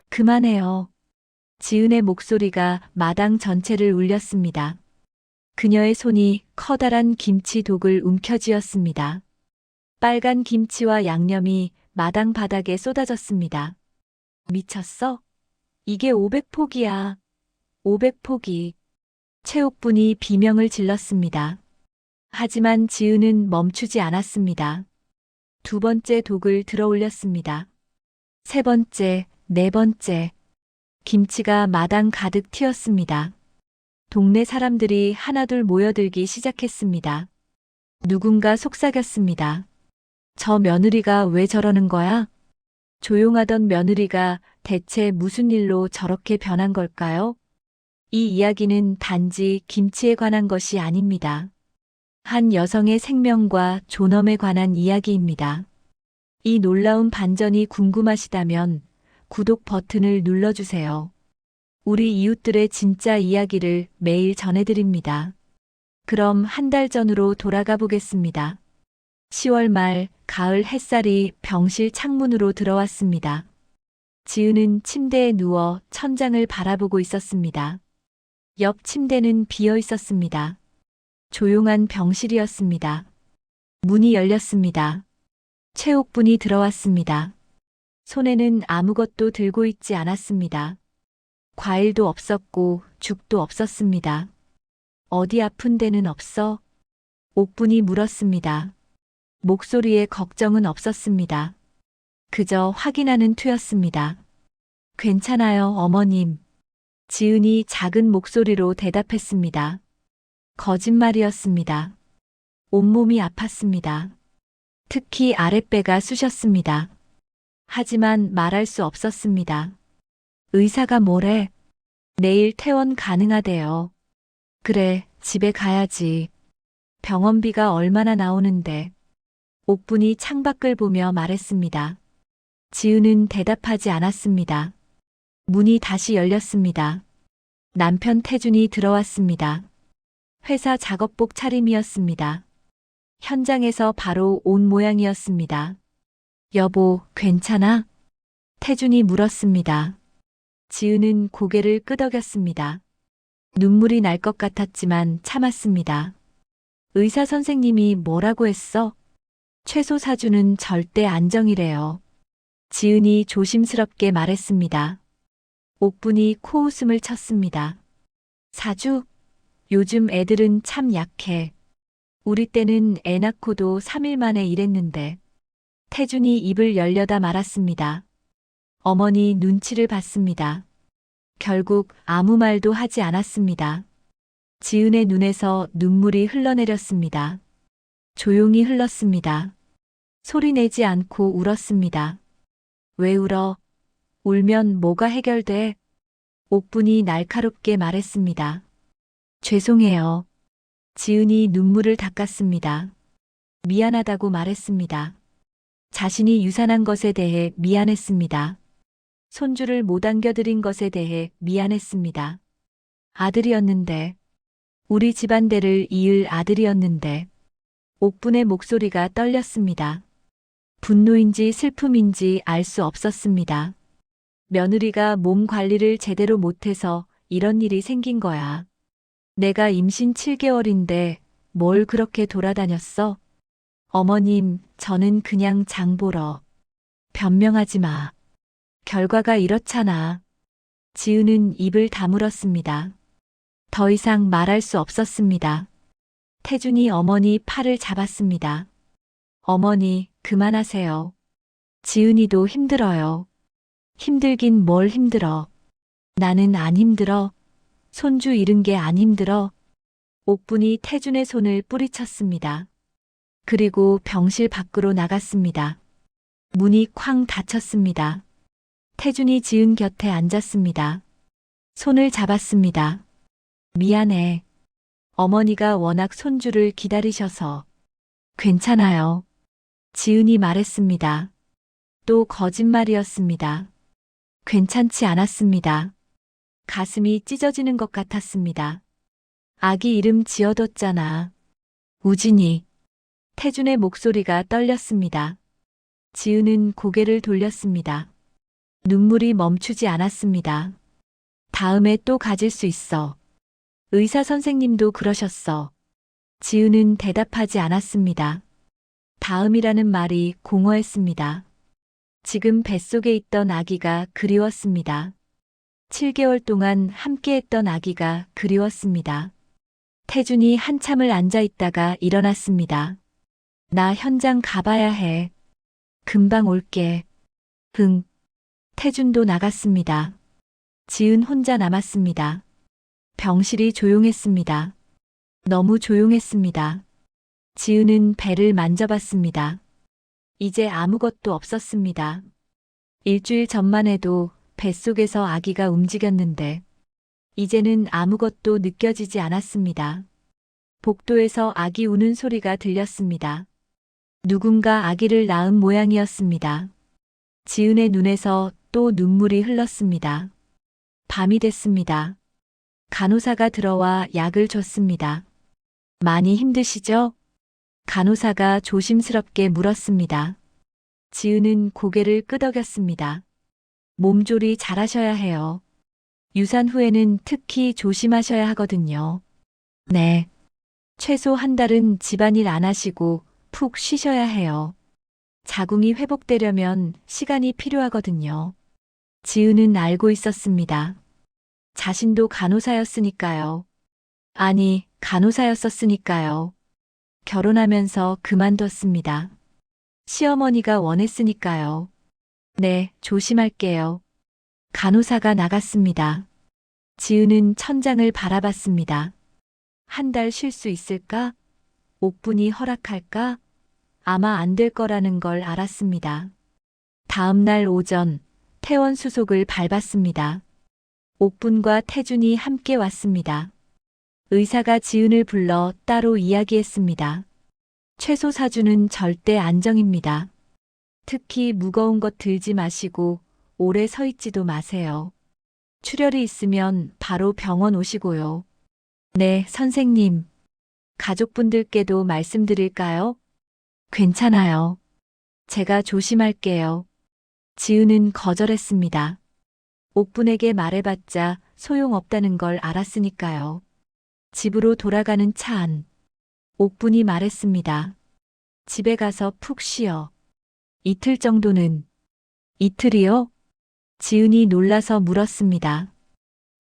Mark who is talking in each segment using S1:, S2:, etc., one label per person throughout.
S1: 그만해요. 지은의 목소리가 마당 전체를 울렸습니다. 그녀의 손이 커다란 김치 독을 움켜쥐었습니다. 빨간 김치와 양념이 마당 바닥에 쏟아졌습니다. 미쳤어? 이게 500포기야. 500포기. 체육분이 비명을 질렀습니다. 하지만 지은은 멈추지 않았습니다. 두 번째 독을 들어 올렸습니다. 세 번째, 네 번째. 김치가 마당 가득 튀었습니다. 동네 사람들이 하나둘 모여들기 시작했습니다. 누군가 속삭였습니다. 저 며느리가 왜 저러는 거야? 조용하던 며느리가 대체 무슨 일로 저렇게 변한 걸까요? 이 이야기는 단지 김치에 관한 것이 아닙니다. 한 여성의 생명과 존엄에 관한 이야기입니다. 이 놀라운 반전이 궁금하시다면 구독 버튼을 눌러주세요. 우리 이웃들의 진짜 이야기를 매일 전해드립니다. 그럼 한 달 전으로 돌아가 보겠습니다. 10월 말 가을 햇살이 병실 창문으로 들어왔습니다. 지은은 침대에 누워 천장을 바라보고 있었습니다. 옆 침대는 비어 있었습니다. 조용한 병실이었습니다. 문이 열렸습니다. 최옥분이 들어왔습니다. 손에는 아무것도 들고 있지 않았습니다. 과일도 없었고 죽도 없었습니다. 어디 아픈 데는 없어? 옥분이 물었습니다. 목소리에 걱정은 없었습니다. 그저 확인하는 투였습니다. 괜찮아요, 어머님. 지은이 작은 목소리로 대답했습니다. 거짓말이었습니다. 온몸이 아팠습니다. 특히 아랫배가 쑤셨습니다. 하지만 말할 수 없었습니다. 의사가 뭐래? 내일 퇴원 가능하대요. 그래, 집에 가야지. 병원비가 얼마나 나오는데. 옥분이 창밖을 보며 말했습니다. 지은은 대답하지 않았습니다. 문이 다시 열렸습니다. 남편 태준이 들어왔습니다. 회사 작업복 차림이었습니다. 현장에서 바로 온 모양이었습니다. 여보, 괜찮아? 태준이 물었습니다. 지은은 고개를 끄덕였습니다. 눈물이 날 것 같았지만 참았습니다. 의사 선생님이 뭐라고 했어? 최소 사주는 절대 안정이래요. 지은이 조심스럽게 말했습니다. 옥분이 코웃음을 쳤습니다. 사주? 요즘 애들은 참 약해. 우리 때는 애 낳고도 3일 만에 일했는데. 태준이 입을 열려다 말았습니다. 어머니 눈치를 봤습니다. 결국 아무 말도 하지 않았습니다. 지은의 눈에서 눈물이 흘러내렸습니다. 조용히 흘렀습니다. 소리내지 않고 울었습니다. 왜 울어? 울면 뭐가 해결돼? 옥분이 날카롭게 말했습니다. 죄송해요. 지은이 눈물을 닦았습니다. 미안하다고 말했습니다. 자신이 유산한 것에 대해 미안했습니다. 손주를 못 안겨드린 것에 대해 미안했습니다. 아들이었는데, 우리 집안대를 이을 아들이었는데, 옥분의 목소리가 떨렸습니다. 분노인지 슬픔인지 알 수 없었습니다. 며느리가 몸 관리를 제대로 못해서 이런 일이 생긴 거야. 내가 임신 7개월인데 뭘 그렇게 돌아다녔어? 어머님, 저는 그냥 장 보러. 변명하지 마. 결과가 이렇잖아. 지은은 입을 다물었습니다. 더 이상 말할 수 없었습니다. 태준이 어머니 팔을 잡았습니다. 어머니, 그만하세요. 지은이도 힘들어요. 힘들긴 뭘 힘들어. 나는 안 힘들어. 손주 잃은 게 안 힘들어. 옥분이 태준의 손을 뿌리쳤습니다. 그리고 병실 밖으로 나갔습니다. 문이 쾅 닫혔습니다. 태준이 지은 곁에 앉았습니다. 손을 잡았습니다. 미안해. 어머니가 워낙 손주를 기다리셔서. 괜찮아요. 지은이 말했습니다. 또 거짓말이었습니다. 괜찮지 않았습니다. 가슴이 찢어지는 것 같았습니다. 아기 이름 지어뒀잖아. 우진이. 태준의 목소리가 떨렸습니다. 지은은 고개를 돌렸습니다. 눈물이 멈추지 않았습니다. 다음에 또 가질 수 있어. 의사 선생님도 그러셨어. 지은은 대답하지 않았습니다. 다음이라는 말이 공허했습니다. 지금 뱃속에 있던 아기가 그리웠습니다. 7개월 동안 함께했던 아기가 그리웠습니다. 태준이 한참을 앉아 있다가 일어났습니다. 나 현장 가봐야 해. 금방 올게. 흥. 태준도 나갔습니다. 지은 혼자 남았습니다. 병실이 조용했습니다. 너무 조용했습니다. 지은은 배를 만져봤습니다. 이제 아무것도 없었습니다. 일주일 전만 해도 뱃속에서 아기가 움직였는데 이제는 아무것도 느껴지지 않았습니다. 복도에서 아기 우는 소리가 들렸습니다. 누군가 아기를 낳은 모양이었습니다. 지은의 눈에서 또 눈물이 흘렀습니다. 밤이 됐습니다. 간호사가 들어와 약을 줬습니다. 많이 힘드시죠? 간호사가 조심스럽게 물었습니다. 지은은 고개를 끄덕였습니다. 몸조리 잘하셔야 해요. 유산 후에는 특히 조심하셔야 하거든요. 네. 최소 한 달은 집안일 안 하시고 푹 쉬셔야 해요. 자궁이 회복되려면 시간이 필요하거든요. 지은은 알고 있었습니다. 자신도 간호사였으니까요. 아니, 간호사였었으니까요. 결혼하면서 그만뒀습니다. 시어머니가 원했으니까요. 네, 조심할게요. 간호사가 나갔습니다. 지은은 천장을 바라봤습니다. 한 달 쉴 수 있을까? 옥분이 허락할까? 아마 안 될 거라는 걸 알았습니다. 다음 날 오전, 퇴원 수속을 밟았습니다. 옥분과 태준이 함께 왔습니다. 의사가 지은을 불러 따로 이야기했습니다. 최소 사주는 절대 안정입니다. 특히 무거운 것 들지 마시고 오래 서 있지도 마세요. 출혈이 있으면 바로 병원 오시고요. 네, 선생님. 가족분들께도 말씀드릴까요? 괜찮아요. 제가 조심할게요. 지은은 거절했습니다. 옥분에게 말해봤자 소용없다는 걸 알았으니까요. 집으로 돌아가는 차 안. 옥분이 말했습니다. 집에 가서 푹 쉬어. 이틀 정도는. 이틀이요? 지은이 놀라서 물었습니다.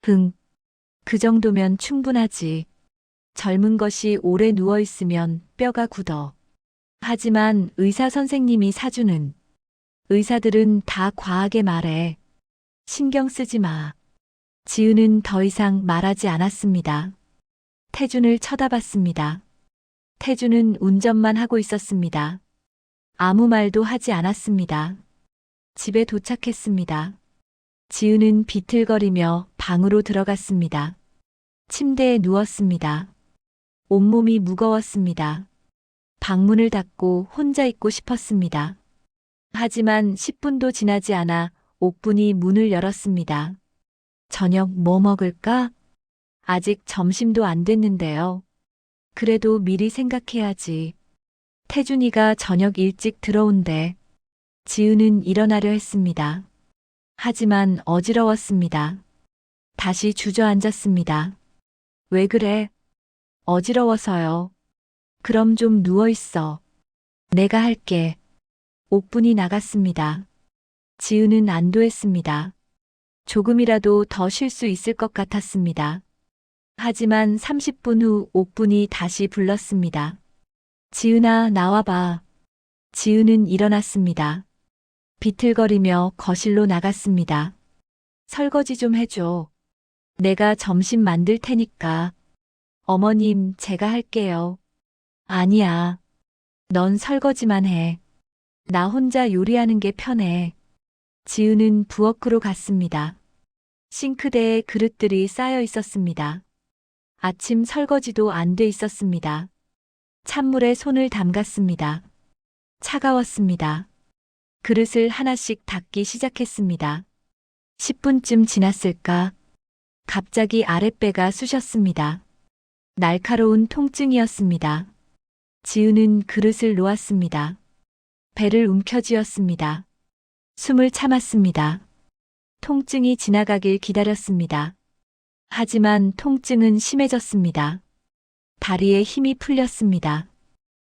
S1: 그 정도면 충분하지. 젊은 것이 오래 누워있으면 뼈가 굳어. 하지만 의사 선생님이 사주는. 의사들은 다 과하게 말해. 신경 쓰지 마. 지은은 더 이상 말하지 않았습니다. 태준을 쳐다봤습니다. 태준은 운전만 하고 있었습니다. 아무 말도 하지 않았습니다. 집에 도착했습니다. 지은은 비틀거리며 방으로 들어갔습니다. 침대에 누웠습니다. 온몸이 무거웠습니다. 방문을 닫고 혼자 있고 싶었습니다. 하지만 10분도 지나지 않아 옥분이 문을 열었습니다. 저녁 뭐 먹을까? 아직 점심도 안 됐는데요. 그래도 미리 생각해야지. 태준이가 저녁 일찍 들어온대. 지은은 일어나려 했습니다. 하지만 어지러웠습니다. 다시 주저앉았습니다. 왜 그래? 어지러워서요. 그럼 좀 누워 있어. 내가 할게. 옥분이 나갔습니다. 지은은 안도했습니다. 조금이라도 더 쉴 수 있을 것 같았습니다. 하지만 30분 후 옥분이 다시 불렀습니다. 지은아, 나와봐. 지은은 일어났습니다. 비틀거리며 거실로 나갔습니다. 설거지 좀 해줘. 내가 점심 만들 테니까. 어머님, 제가 할게요. 아니야. 넌 설거지만 해. 나 혼자 요리하는 게 편해. 지은은 부엌으로 갔습니다. 싱크대에 그릇들이 쌓여 있었습니다. 아침 설거지도 안 돼 있었습니다. 찬물에 손을 담갔습니다. 차가웠습니다. 그릇을 하나씩 닦기 시작했습니다. 10분쯤 지났을까? 갑자기 아랫배가 쑤셨습니다. 날카로운 통증이었습니다. 지은은 그릇을 놓았습니다. 배를 움켜쥐었습니다. 숨을 참았습니다. 통증이 지나가길 기다렸습니다. 하지만 통증은 심해졌습니다. 다리에 힘이 풀렸습니다.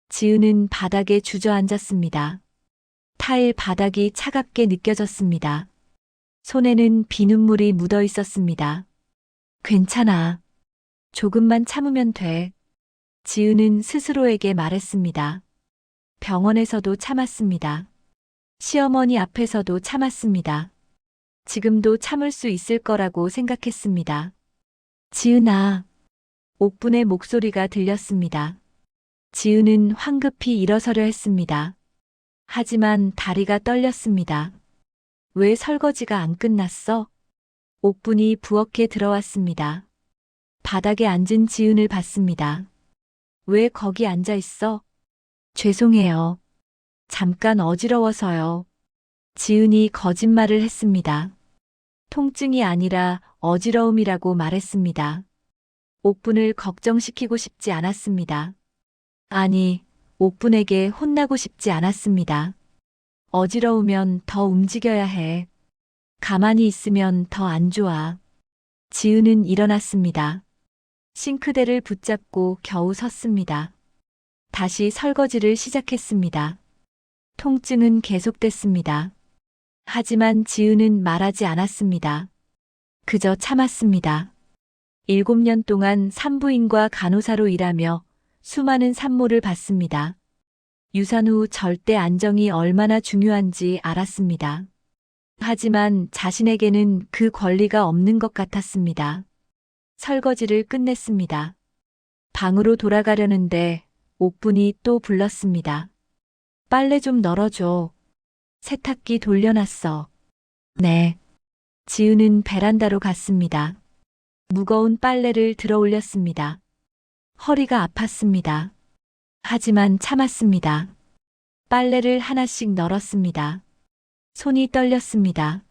S1: 지은은 바닥에 주저앉았습니다. 타일 바닥이 차갑게 느껴졌습니다. 손에는 비눗물이 묻어 있었습니다. 괜찮아. 조금만 참으면 돼. 지은은 스스로에게 말했습니다. 병원에서도 참았습니다. 시어머니 앞에서도 참았습니다. 지금도 참을 수 있을 거라고 생각했습니다. 지은아. 옥분의 목소리가 들렸습니다. 지은은 황급히 일어서려 했습니다. 하지만 다리가 떨렸습니다. 왜 설거지가 안 끝났어? 옥분이 부엌에 들어왔습니다. 바닥에 앉은 지은을 봤습니다. 왜 거기 앉아 있어? 죄송해요. 잠깐 어지러워서요. 지은이 거짓말을 했습니다. 통증이 아니라 어지러움이라고 말했습니다. 옥분을 걱정시키고 싶지 않았습니다. 아니, 옥분에게 혼나고 싶지 않았습니다. 어지러우면 더 움직여야 해. 가만히 있으면 더 안 좋아. 지은은 일어났습니다. 싱크대를 붙잡고 겨우 섰습니다. 다시 설거지를 시작했습니다. 통증은 계속됐습니다. 하지만 지은은 말하지 않았습니다. 그저 참았습니다. 7년 동안 산부인과 간호사로 일하며 수많은 산모를 봤습니다. 유산 후 절대 안정이 얼마나 중요한지 알았습니다. 하지만 자신에게는 그 권리가 없는 것 같았습니다. 설거지를 끝냈습니다. 방으로 돌아가려는데 옥분이 또 불렀습니다. 빨래 좀 널어줘. 세탁기 돌려놨어. 네. 지은은 베란다로 갔습니다. 무거운 빨래를 들어 올렸습니다. 허리가 아팠습니다. 하지만 참았습니다. 빨래를 하나씩 널었습니다. 손이 떨렸습니다.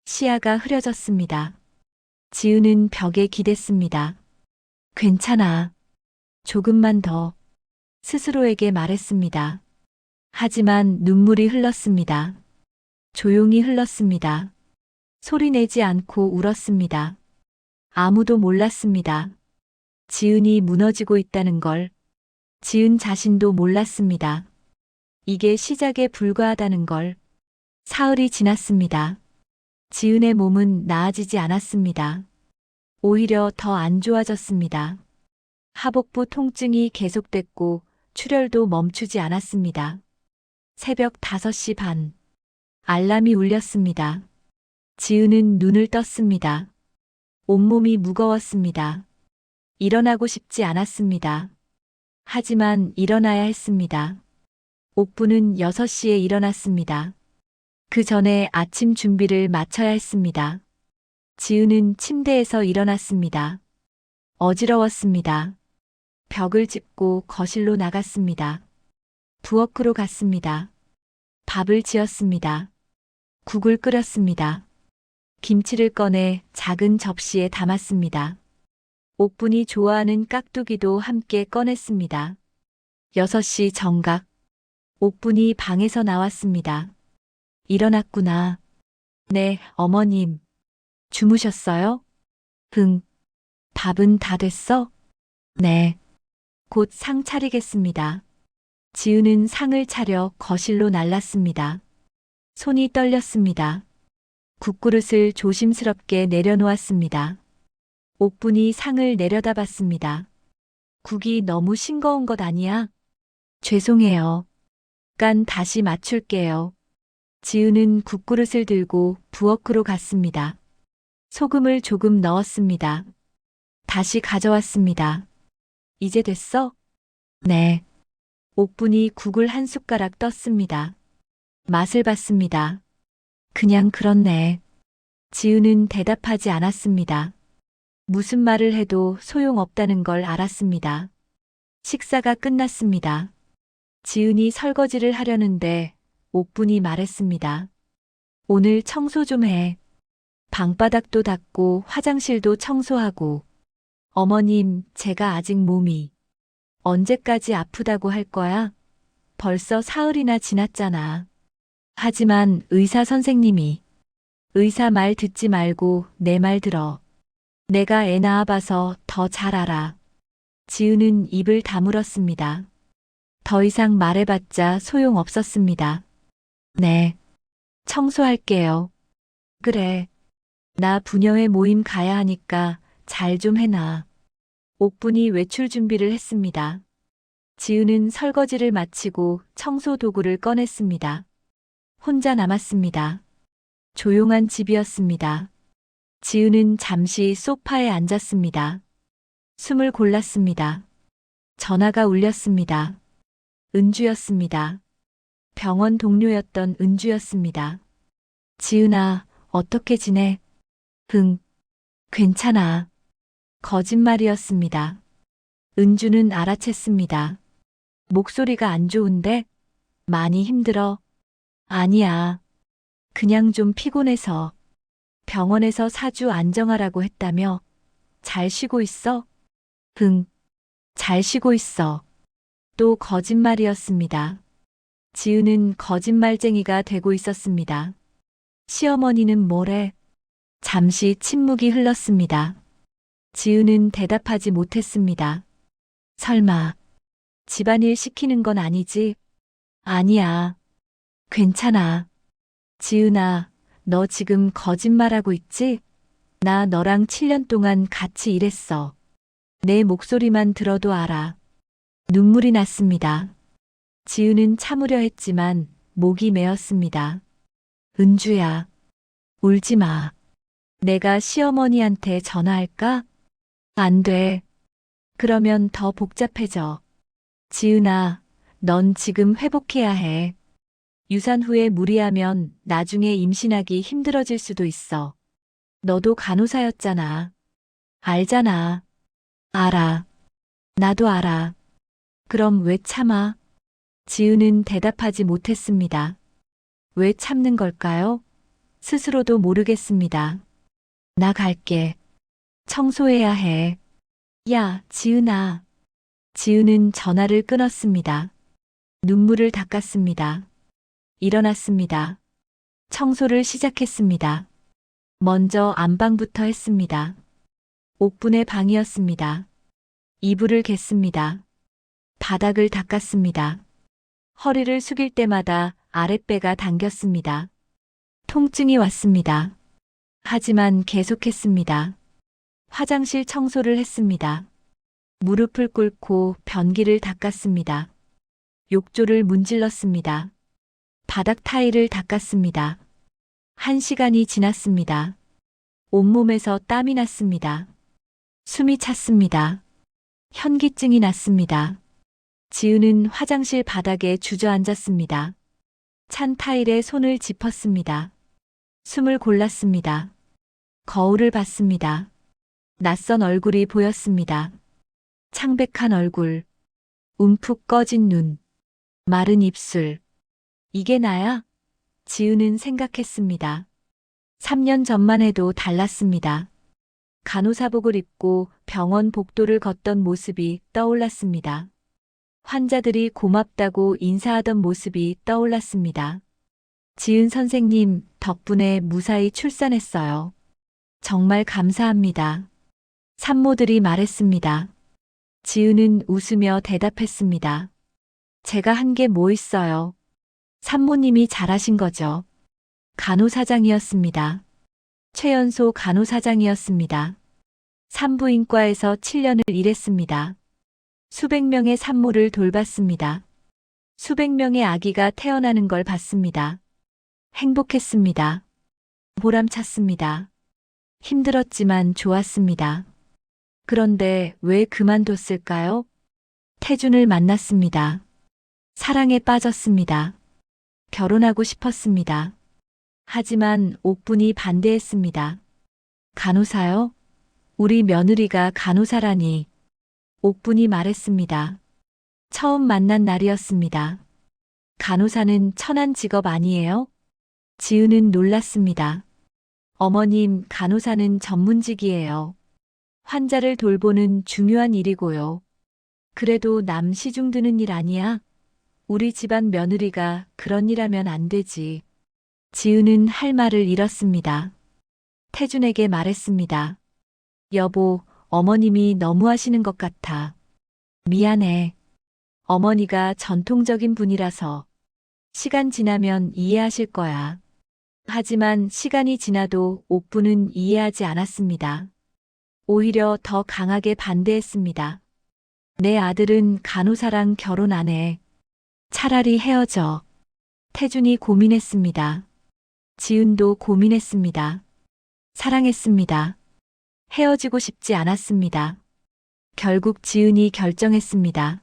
S1: 시야가 흐려졌습니다. 지은은 벽에 기댔습니다. 괜찮아. 조금만 더. 스스로에게 말했습니다. 하지만 눈물이 흘렀습니다. 조용히 흘렀습니다. 소리 내지 않고 울었습니다. 아무도 몰랐습니다. 지은이 무너지고 있다는 걸. 지은 자신도 몰랐습니다. 이게 시작에 불과하다는 걸. 사흘이 지났습니다. 지은의 몸은 나아지지 않았습니다. 오히려 더 안 좋아졌습니다. 하복부 통증이 계속됐고 출혈도 멈추지 않았습니다. 새벽 5시 반. 알람이 울렸습니다. 지은은 눈을 떴습니다. 온몸이 무거웠습니다. 일어나고 싶지 않았습니다. 하지만 일어나야 했습니다. 옥분은 6시에 일어났습니다. 그 전에 아침 준비를 마쳐야 했습니다. 지은은 침대에서 일어났습니다. 어지러웠습니다. 벽을 짚고 거실로 나갔습니다. 부엌으로 갔습니다. 밥을 지었습니다. 국을 끓였습니다. 김치를 꺼내 작은 접시에 담았습니다. 옥분이 좋아하는 깍두기도 함께 꺼냈습니다. 6시 정각. 옥분이 방에서 나왔습니다. 일어났구나. 네, 어머님. 주무셨어요? 응. 밥은 다 됐어? 네. 곧 상 차리겠습니다. 지은은 상을 차려 거실로 날랐습니다. 손이 떨렸습니다. 국그릇을 조심스럽게 내려놓았습니다. 옥분이 상을 내려다봤습니다. 국이 너무 싱거운 것 아니야? 죄송해요. 간 다시 맞출게요. 지은은 국그릇을 들고 부엌으로 갔습니다. 소금을 조금 넣었습니다. 다시 가져왔습니다. 이제 됐어? 네. 옥분이 국을 한 숟가락 떴습니다. 맛을 봤습니다. 그냥 그렇네. 지은은 대답하지 않았습니다. 무슨 말을 해도 소용없다는 걸 알았습니다. 식사가 끝났습니다. 지은이 설거지를 하려는데 옥분이 말했습니다. 오늘 청소 좀 해. 방바닥도 닦고 화장실도 청소하고. 어머님, 제가 아직 몸이. 언제까지 아프다고 할 거야? 벌써 사흘이나 지났잖아. 하지만 의사 선생님이 의사 말 듣지 말고 내 말 들어. 내가 애 낳아봐서 더 잘 알아. 지은은 입을 다물었습니다. 더 이상 말해봤자 소용없었습니다. 네. 청소할게요. 그래. 나 부녀회 모임 가야 하니까 잘 좀 해놔. 옥분이 외출 준비를 했습니다. 지은은 설거지를 마치고 청소 도구를 꺼냈습니다. 혼자 남았습니다. 조용한 집이었습니다. 지은은 잠시 소파에 앉았습니다. 숨을 골랐습니다. 전화가 울렸습니다. 은주였습니다. 병원 동료였던 은주였습니다. 지은아, 어떻게 지내? 응, 괜찮아. 거짓말이었습니다. 은주는 알아챘습니다. 목소리가 안 좋은데? 많이 힘들어? 아니야. 그냥 좀 피곤해서. 병원에서 4주 안정하라고 했다며? 잘 쉬고 있어? 응, 잘 쉬고 있어. 또 거짓말이었습니다. 지은은 거짓말쟁이가 되고 있었습니다. 시어머니는 뭐래? 잠시 침묵이 흘렀습니다. 지은은 대답하지 못했습니다. 설마, 집안일 시키는 건 아니지? 아니야. 괜찮아. 지은아, 너 지금 거짓말하고 있지? 나 너랑 7년 동안 같이 일했어. 내 목소리만 들어도 알아. 눈물이 났습니다. 지은은 참으려 했지만 목이 메었습니다. 은주야, 울지 마. 내가 시어머니한테 전화할까? 안 돼. 그러면 더 복잡해져. 지은아, 넌 지금 회복해야 해. 유산 후에 무리하면 나중에 임신하기 힘들어질 수도 있어. 너도 간호사였잖아. 알잖아. 알아. 나도 알아. 그럼 왜 참아? 지은은 대답하지 못했습니다. 왜 참는 걸까요? 스스로도 모르겠습니다. 나 갈게. 청소해야 해. 야, 지은아. 지은은 전화를 끊었습니다. 눈물을 닦았습니다. 일어났습니다. 청소를 시작했습니다. 먼저 안방부터 했습니다. 옥분의 방이었습니다. 이불을 갰습니다. 바닥을 닦았습니다. 허리를 숙일 때마다 아랫배가 당겼습니다. 통증이 왔습니다. 하지만 계속했습니다. 화장실 청소를 했습니다. 무릎을 꿇고 변기를 닦았습니다. 욕조를 문질렀습니다. 바닥 타일을 닦았습니다. 1시간이 지났습니다. 온몸에서 땀이 났습니다. 숨이 찼습니다. 현기증이 났습니다. 지은은 화장실 바닥에 주저앉았습니다. 찬 타일에 손을 짚었습니다. 숨을 골랐습니다. 거울을 봤습니다. 낯선 얼굴이 보였습니다. 창백한 얼굴, 움푹 꺼진 눈, 마른 입술. 이게 나야? 지은은 생각했습니다. 3년 전만 해도 달랐습니다. 간호사복을 입고 병원 복도를 걷던 모습이 떠올랐습니다. 환자들이 고맙다고 인사하던 모습이 떠올랐습니다. 지은 선생님 덕분에 무사히 출산했어요. 정말 감사합니다. 산모들이 말했습니다. 지은은 웃으며 대답했습니다. 제가 한 게 뭐 있어요? 산모님이 잘하신 거죠. 간호사장이었습니다. 최연소 간호사장이었습니다. 산부인과에서 7년을 일했습니다. 수백 명의 산모를 돌봤습니다. 수백 명의 아기가 태어나는 걸 봤습니다. 행복했습니다. 보람찼습니다. 힘들었지만 좋았습니다. 그런데 왜 그만뒀을까요? 태준을 만났습니다. 사랑에 빠졌습니다. 결혼하고 싶었습니다. 하지만 옥분이 반대했습니다. 간호사요? 우리 며느리가 간호사라니. 옥분이 말했습니다. 처음 만난 날이었습니다. 간호사는 천한 직업 아니에요? 지은은 놀랐습니다. 어머님, 간호사는 전문직이에요. 환자를 돌보는 중요한 일이고요. 그래도 남 시중 드는 일 아니야? 우리 집안 며느리가 그런 일 하면 안 되지. 지은은 할 말을 잃었습니다. 태준에게 말했습니다. 여보, 어머님이 너무 하시는 것 같아. 미안해. 어머니가 전통적인 분이라서 시간 지나면 이해하실 거야. 하지만 시간이 지나도 옥부는 이해하지 않았습니다. 오히려 더 강하게 반대했습니다. 내 아들은 간호사랑 결혼 안 해. 차라리 헤어져. 태준이 고민했습니다. 지은도 고민했습니다. 사랑했습니다. 헤어지고 싶지 않았습니다. 결국 지은이 결정했습니다.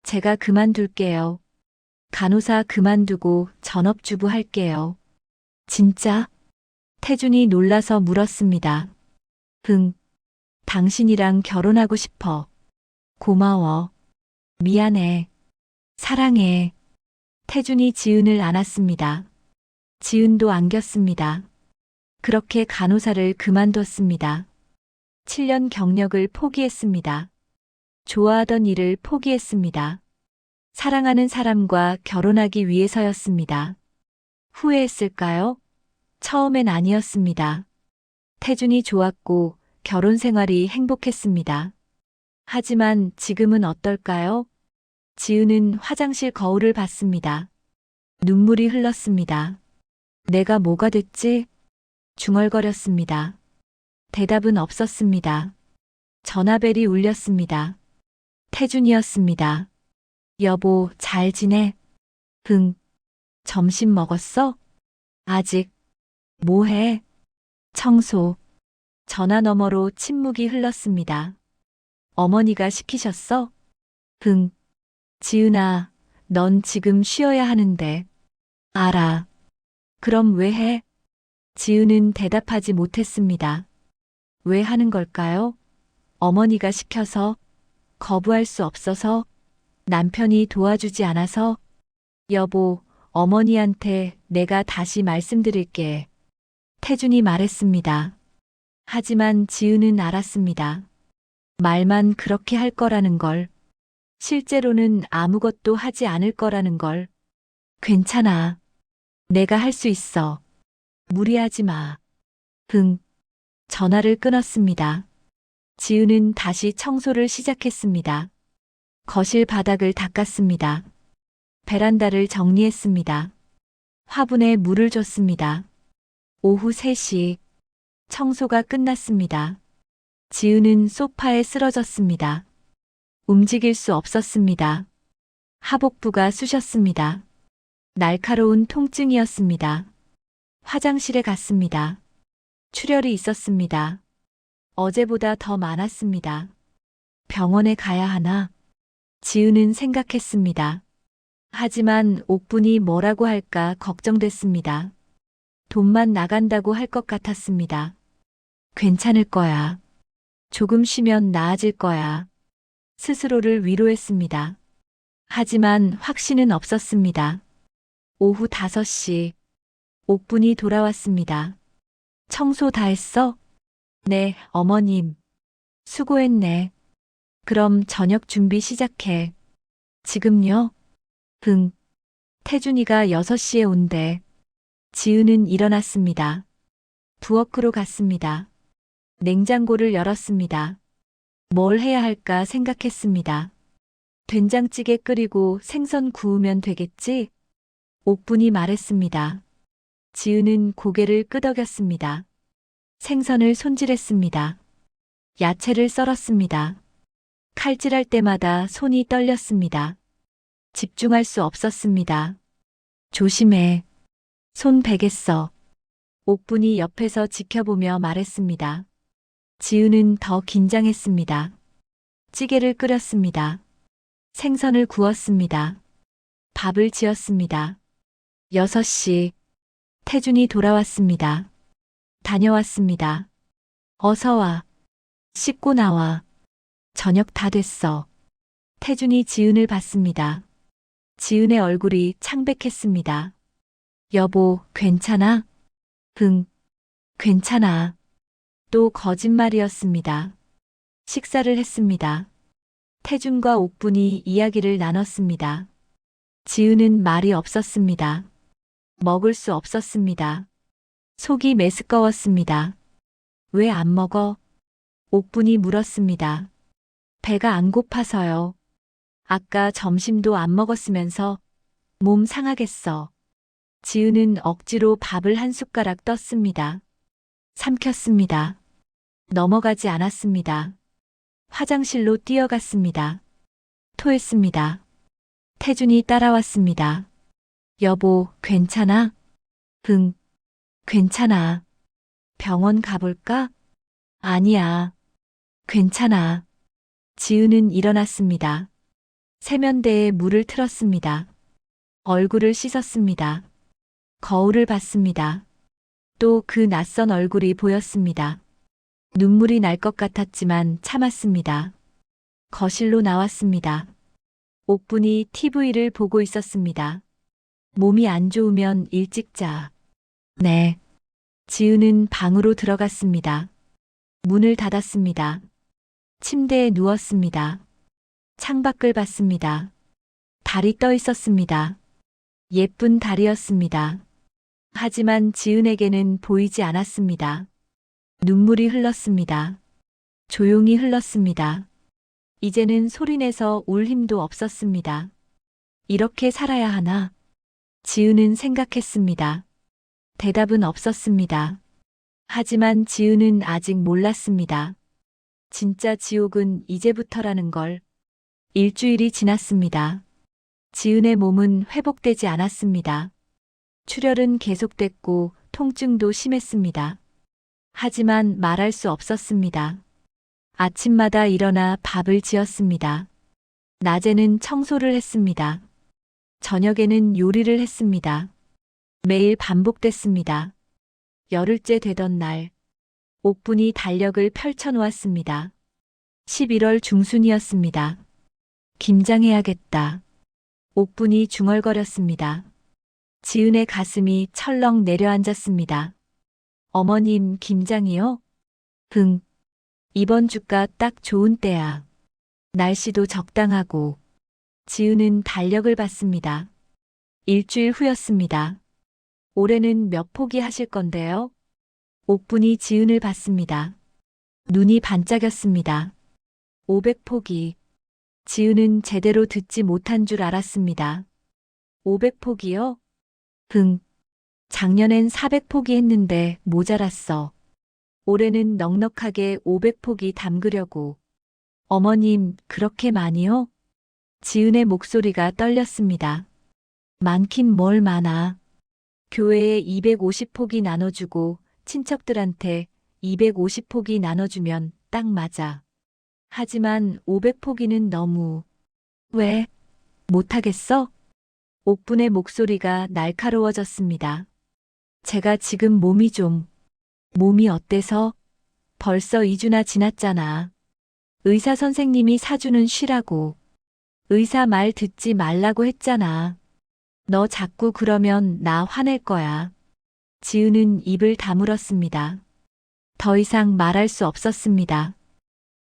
S1: 제가 그만둘게요. 간호사 그만두고 전업주부 할게요. 진짜? 태준이 놀라서 물었습니다. 응. 당신이랑 결혼하고 싶어. 고마워. 미안해. 사랑해. 태준이 지은을 안았습니다. 지은도 안겼습니다. 그렇게 간호사를 그만뒀습니다. 7년 경력을 포기했습니다. 좋아하던 일을 포기했습니다. 사랑하는 사람과 결혼하기 위해서였습니다. 후회했을까요? 처음엔 아니었습니다. 태준이 좋았고 결혼 생활이 행복했습니다. 하지만 지금은 어떨까요? 지은은 화장실 거울을 봤습니다. 눈물이 흘렀습니다. 내가 뭐가 됐지? 중얼거렸습니다. 대답은 없었습니다. 전화벨이 울렸습니다. 태준이었습니다. 여보, 잘 지내? 응. 점심 먹었어? 아직. 뭐 해? 청소. 전화 너머로 침묵이 흘렀습니다. 어머니가 시키셨어? 응. 지은아, 넌 지금 쉬어야 하는데. 알아. 그럼 왜 해? 지은은 대답하지 못했습니다. 왜 하는 걸까요? 어머니가 시켜서, 거부할 수 없어서, 남편이 도와주지 않아서. 여보, 어머니한테 내가 다시 말씀드릴게. 태준이 말했습니다. 하지만 지은은 알았습니다. 말만 그렇게 할 거라는 걸. 실제로는 아무것도 하지 않을 거라는 걸. 괜찮아. 내가 할 수 있어. 무리하지 마. 응. 전화를 끊었습니다. 지은은 다시 청소를 시작했습니다. 거실 바닥을 닦았습니다. 베란다를 정리했습니다. 화분에 물을 줬습니다. 오후 3시. 청소가 끝났습니다. 지은은 소파에 쓰러졌습니다. 움직일 수 없었습니다. 하복부가 쑤셨습니다. 날카로운 통증이었습니다. 화장실에 갔습니다. 출혈이 있었습니다. 어제보다 더 많았습니다. 병원에 가야 하나? 지은은 생각했습니다. 하지만 옥분이 뭐라고 할까 걱정됐습니다. 돈만 나간다고 할 것 같았습니다. 괜찮을 거야. 조금 쉬면 나아질 거야. 스스로를 위로했습니다. 하지만 확신은 없었습니다. 오후 5시. 옥분이 돌아왔습니다. 청소 다 했어? 네, 어머님. 수고했네. 그럼 저녁 준비 시작해. 지금요? 응. 태준이가 6시에 온대. 지은은 일어났습니다. 부엌으로 갔습니다. 냉장고를 열었습니다. 뭘 해야 할까 생각했습니다. 된장찌개 끓이고 생선 구우면 되겠지? 옥분이 말했습니다. 지은은 고개를 끄덕였습니다. 생선을 손질했습니다. 야채를 썰었습니다. 칼질할 때마다 손이 떨렸습니다. 집중할 수 없었습니다. 조심해. 손 베겠어. 옥분이 옆에서 지켜보며 말했습니다. 지은은 더 긴장했습니다. 찌개를 끓였습니다. 생선을 구웠습니다. 밥을 지었습니다. 6시. 태준이 돌아왔습니다. 다녀왔습니다. 어서 와. 씻고 나와. 저녁 다 됐어. 태준이 지은을 봤습니다. 지은의 얼굴이 창백했습니다. 여보, 괜찮아? 응, 괜찮아. 또 거짓말이었습니다. 식사를 했습니다. 태준과 옥분이 이야기를 나눴습니다. 지은은 말이 없었습니다. 먹을 수 없었습니다. 속이 메스꺼웠습니다. 왜 안 먹어? 옥분이 물었습니다. 배가 안 고파서요. 아까 점심도 안 먹었으면서 몸 상하겠어. 지은은 억지로 밥을 한 숟가락 떴습니다. 삼켰습니다. 넘어가지 않았습니다. 화장실로 뛰어갔습니다. 토했습니다. 태준이 따라왔습니다. 여보, 괜찮아? 응, 괜찮아. 병원 가볼까? 아니야. 괜찮아. 지은은 일어났습니다. 세면대에 물을 틀었습니다. 얼굴을 씻었습니다. 거울을 봤습니다. 또 그 낯선 얼굴이 보였습니다. 눈물이 날 것 같았지만 참았습니다. 거실로 나왔습니다. 옥분이 TV를 보고 있었습니다. 몸이 안 좋으면 일찍 자. 네. 지은은 방으로 들어갔습니다. 문을 닫았습니다. 침대에 누웠습니다. 창밖을 봤습니다. 달이 떠 있었습니다. 예쁜 달이었습니다. 하지만 지은에게는 보이지 않았습니다. 눈물이 흘렀습니다. 조용히 흘렀습니다. 이제는 소리내서 울 힘도 없었습니다. 이렇게 살아야 하나? 지은은 생각했습니다. 대답은 없었습니다. 하지만 지은은 아직 몰랐습니다. 진짜 지옥은 이제부터라는 걸. 일주일이 지났습니다. 지은의 몸은 회복되지 않았습니다. 출혈은 계속됐고 통증도 심했습니다. 하지만 말할 수 없었습니다. 아침마다 일어나 밥을 지었습니다. 낮에는 청소를 했습니다. 저녁에는 요리를 했습니다. 매일 반복됐습니다. 열흘째 되던 날, 옥분이 달력을 펼쳐놓았습니다. 11월 중순이었습니다. 김장해야겠다. 옥분이 중얼거렸습니다. 지은의 가슴이 철렁 내려앉았습니다. 어머님, 김장이요? 응. 이번 주가 딱 좋은 때야. 날씨도 적당하고. 지은은 달력을 봤습니다. 일주일 후였습니다. 올해는 몇 포기 하실 건데요? 옥분이 지은을 봤습니다. 눈이 반짝였습니다. 500포기. 지은은 제대로 듣지 못한 줄 알았습니다. 500포기요? 응. 작년엔 400포기 했는데 모자랐어. 올해는 넉넉하게 500포기 담그려고. 어머님, 그렇게 많이요? 지은의 목소리가 떨렸습니다. 많긴 뭘 많아. 교회에 250포기 나눠주고 친척들한테 250포기 나눠주면 딱 맞아. 하지만 500포기는 너무. 왜? 못하겠어? 옥분의 목소리가 날카로워졌습니다. 제가 지금 몸이 어때서? 벌써 2주나 지났잖아. 의사 선생님이 사주는 쉬라고. 의사 말 듣지 말라고 했잖아. 너 자꾸 그러면 나 화낼 거야. 지은은 입을 다물었습니다. 더 이상 말할 수 없었습니다.